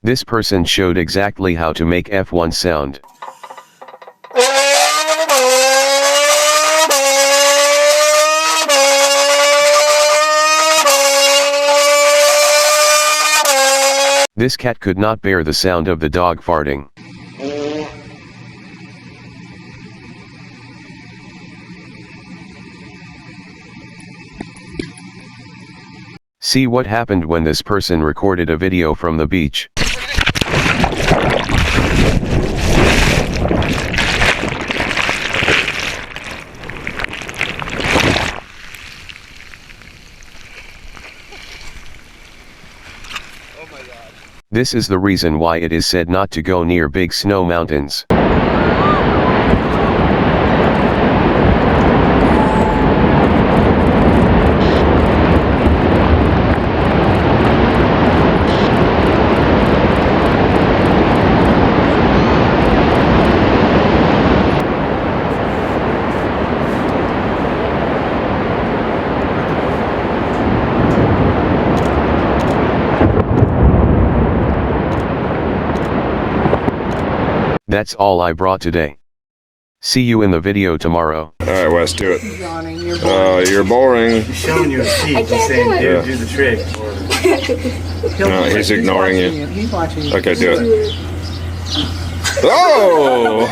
This person showed exactly how to make F1 sound. This cat could not bear the sound of the dog farting. See what happened when this person recorded a video from the beach. Oh my God. This is the reason why it is said not to go near big snow mountains. That's all I brought today. See you in the video tomorrow. Alright, Wes, do it. Yawning, you're boring. You're boring. He's showing you a seat. He's can't saying, do dude, it. do the trick. No, he's ignoring you. He's watching you. Okay, do it. Oh!